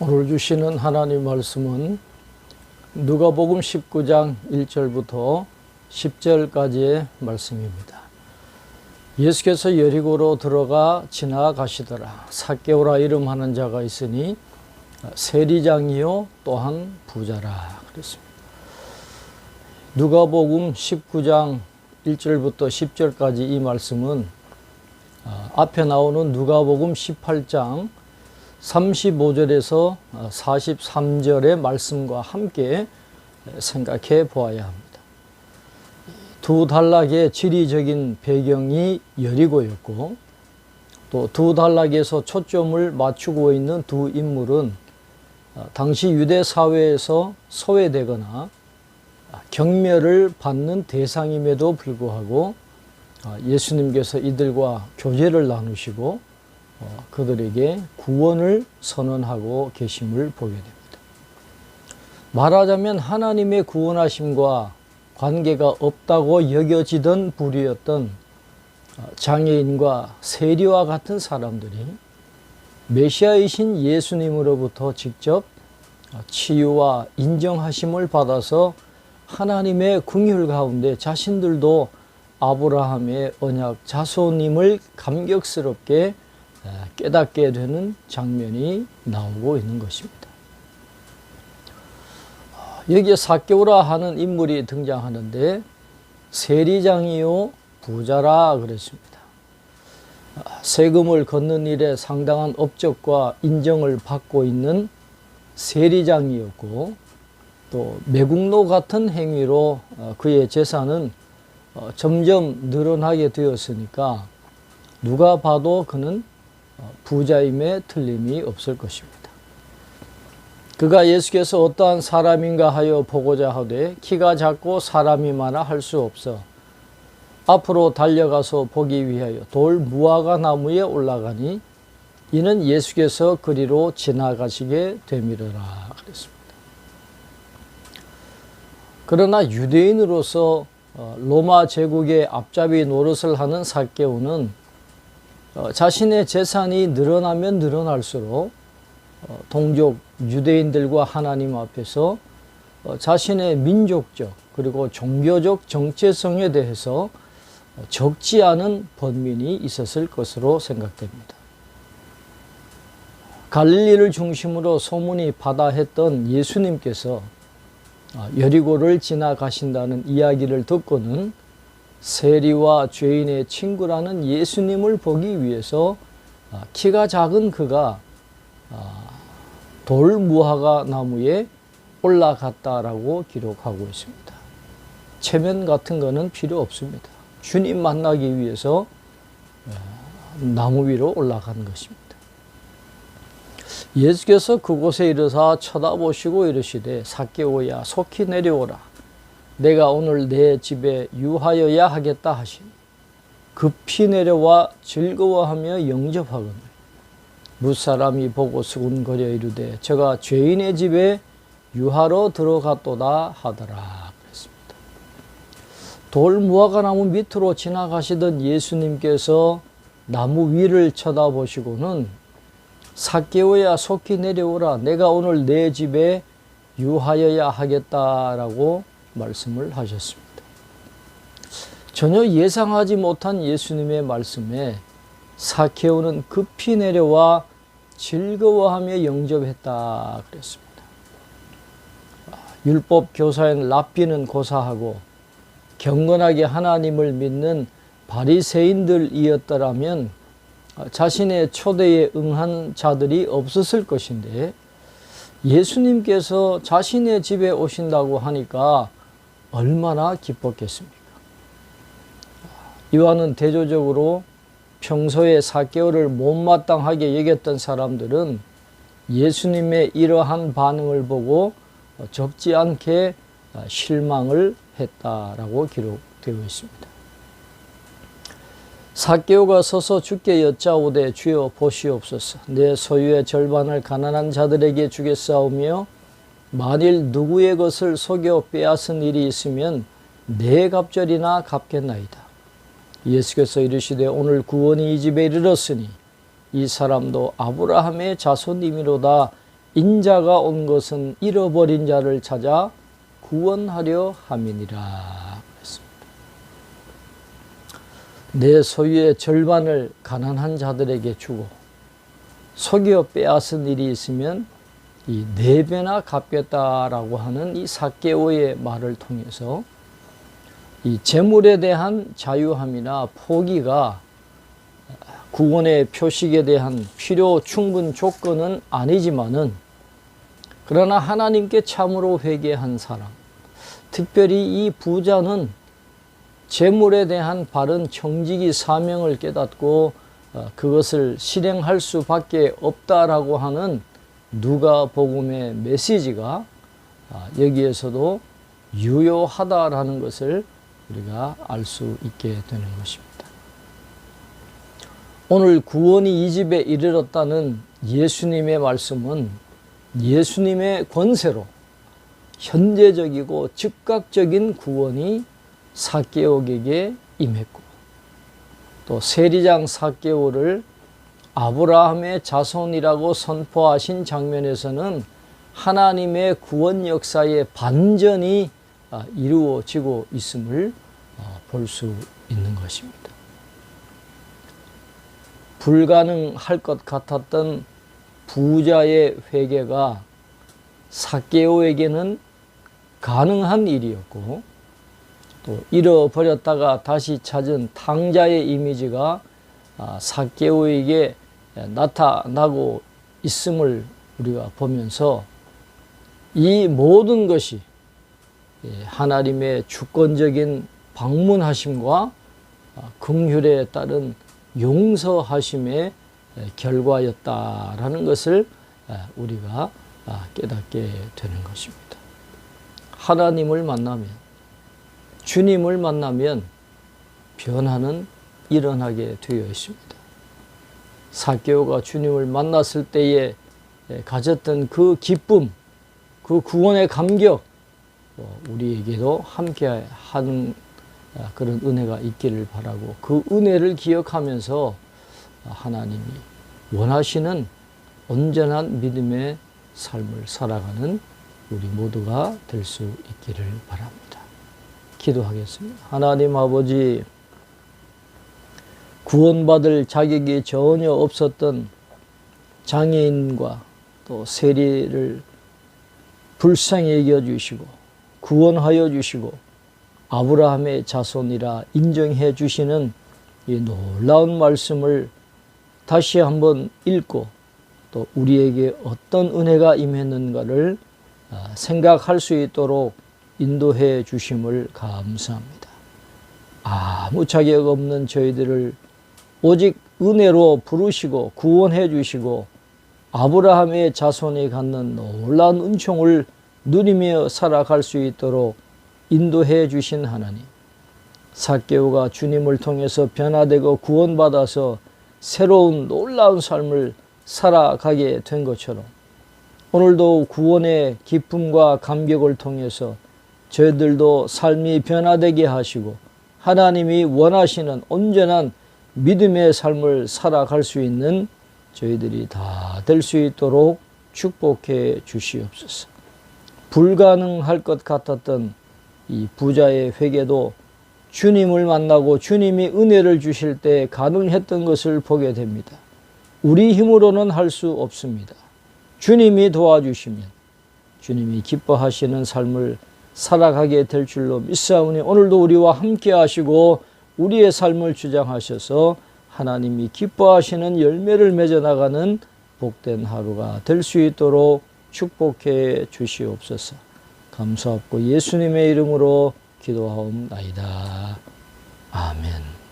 오늘 주시는 하나님 말씀은 누가복음 19장 1절부터 10절까지의 말씀입니다. 예수께서 여리고로 들어가 지나가시더라. 삭개오라 이름하는 자가 있으니 세리장이요 또한 부자라 그랬습니다. 누가복음 19장 1절부터 10절까지 이 말씀은 앞에 나오는 누가복음 18장 35절에서 43절의 말씀과 함께 생각해 보아야 합니다. 두 단락의 지리적인 배경이 여리고였고, 또 두 단락에서 초점을 맞추고 있는 두 인물은 당시 유대 사회에서 소외되거나 경멸을 받는 대상임에도 불구하고 예수님께서 이들과 교제를 나누시고 그들에게 구원을 선언하고 계심을 보게 됩니다. 말하자면 하나님의 구원하심과 관계가 없다고 여겨지던 부류였던 장애인과 세리와 같은 사람들이 메시아이신 예수님으로부터 직접 치유와 인정하심을 받아서 하나님의 긍휼 가운데 자신들도 아브라함의 언약 자손임을 감격스럽게 깨닫게 되는 장면이 나오고 있는 것입니다. 여기에 삭개오라 하는 인물이 등장하는데 세리장이요 부자라 그랬습니다. 세금을 걷는 일에 상당한 업적과 인정을 받고 있는 세리장이었고, 또 매국노 같은 행위로 그의 재산은 점점 늘어나게 되었으니까 누가 봐도 그는 부자임에 틀림이 없을 것입니다. 그가 예수께서 어떠한 사람인가 하여 보고자 하되 키가 작고 사람이 많아 할 수 없어 앞으로 달려가서 보기 위하여 돌 무화과 나무에 올라가니 이는 예수께서 그리로 지나가시게 되미르라 그랬습니다. 그러나 유대인으로서 로마 제국의 앞잡이 노릇을 하는 삭개오는 자신의 재산이 늘어나면 늘어날수록 동족 유대인들과 하나님 앞에서 자신의 민족적 그리고 종교적 정체성에 대해서 적지 않은 번민이 있었을 것으로 생각됩니다. 갈릴리를 중심으로 소문이 바다했던 예수님께서 여리고를 지나가신다는 이야기를 듣고는 세리와 죄인의 친구라는 예수님을 보기 위해서 키가 작은 그가 돌 무화과 나무에 올라갔다라고 기록하고 있습니다. 체면 같은 거는 필요 없습니다. 주님 만나기 위해서 나무 위로 올라간 것입니다. 예수께서 그곳에 이르사 쳐다보시고 이르시되 삭개오야 속히 내려오라. 내가 오늘 내 집에 유하여야 하겠다 하시니 급히 내려와 즐거워하며 영접하거늘 무사람이 보고 수군거려 이르되 저가 죄인의 집에 유하러 들어갔도다 하더라 그랬습니다. 돌 무화과 나무 밑으로 지나가시던 예수님께서 나무 위를 쳐다보시고는 삭개오야 속히 내려오라. 내가 오늘 내 집에 유하여야 하겠다라고 말씀을 하셨습니다. 전혀 예상하지 못한 예수님의 말씀에 삭개오는 급히 내려와 즐거워하며 영접했다 그랬습니다. 율법 교사인 랍비는 고사하고 경건하게 하나님을 믿는 바리새인들이었더라면 자신의 초대에 응한 자들이 없었을 것인데 예수님께서 자신의 집에 오신다고 하니까 얼마나 기뻤겠습니까? 이와는 대조적으로 평소에 삭개오를 못마땅하게 여겼던 사람들은 예수님의 이러한 반응을 보고 적지 않게 실망을 했다라고 기록되어 있습니다. 삭개오가 서서 주께 여짜오되 주여 보시옵소서. 내 소유의 절반을 가난한 자들에게 주겠사오며 만일 누구의 것을 속여 빼앗은 일이 있으면 네 갑절이나 갚겠나이다. 예수께서 이르시되 오늘 구원이 이 집에 이르렀으니 이 사람도 아브라함의 자손이미로다. 인자가 온 것은 잃어버린 자를 찾아 구원하려 함이니라 했습니다. 내 소유의 절반을 가난한 자들에게 주고 속여 빼앗은 일이 있으면 이 4배나 갚겠다라고 하는 이 삭개오의 말을 통해서 이 재물에 대한 자유함이나 포기가 구원의 표식에 대한 필요 충분 조건은 아니지만은, 그러나 하나님께 참으로 회개한 사람, 특별히 이 부자는 재물에 대한 바른 청지기 사명을 깨닫고 그것을 실행할 수밖에 없다라고 하는 누가복음의 메시지가 여기에서도 유효하다라는 것을 우리가 알 수 있게 되는 것입니다. 오늘 구원이 이 집에 이르렀다는 예수님의 말씀은 예수님의 권세로 현재적이고 즉각적인 구원이 삭개오에게 임했고, 또 세리장 삭개오를 아브라함의 자손이라고 선포하신 장면에서는 하나님의 구원 역사의 반전이 이루어지고 있음을 볼 수 있는 것입니다. 불가능할 것 같았던 부자의 회개가 삭개오에게는 가능한 일이었고, 또 잃어버렸다가 다시 찾은 탕자의 이미지가 삭개오에게 나타나고 있음을 우리가 보면서 이 모든 것이 하나님의 주권적인 방문하심과 긍휼에 따른 용서하심의 결과였다라는 것을 우리가 깨닫게 되는 것입니다. 하나님을 만나면, 주님을 만나면 변화는 일어나게 되어 있습니다. 삭개오가 주님을 만났을 때에 가졌던 그 기쁨, 그 구원의 감격, 우리에게도 함께 하는 그런 은혜가 있기를 바라고, 그 은혜를 기억하면서 하나님이 원하시는 온전한 믿음의 삶을 살아가는 우리 모두가 될 수 있기를 바랍니다. 기도하겠습니다. 하나님 아버지, 구원받을 자격이 전혀 없었던 장애인과 또 세리를 불쌍히 여겨주시고 구원하여 주시고 아브라함의 자손이라 인정해 주시는 이 놀라운 말씀을 다시 한번 읽고, 또 우리에게 어떤 은혜가 임했는가를 생각할 수 있도록 인도해 주심을 감사합니다. 아무 자격 없는 저희들을 오직 은혜로 부르시고 구원해 주시고 아브라함의 자손이 갖는 놀라운 은총을 누리며 살아갈 수 있도록 인도해 주신 하나님, 삭개오가 주님을 통해서 변화되고 구원받아서 새로운 놀라운 삶을 살아가게 된 것처럼, 오늘도 구원의 기쁨과 감격을 통해서 저희들도 삶이 변화되게 하시고 하나님이 원하시는 온전한 믿음의 삶을 살아갈 수 있는 저희들이 다 될 수 있도록 축복해 주시옵소서. 불가능할 것 같았던 이 부자의 회개도 주님을 만나고 주님이 은혜를 주실 때 가능했던 것을 보게 됩니다. 우리 힘으로는 할 수 없습니다. 주님이 도와주시면 주님이 기뻐하시는 삶을 살아가게 될 줄로 믿사오니, 오늘도 우리와 함께 하시고 우리의 삶을 주장하셔서 하나님이 기뻐하시는 열매를 맺어나가는 복된 하루가 될 수 있도록 축복해 주시옵소서. 감사하고 예수님의 이름으로 기도하옵나이다. 아멘.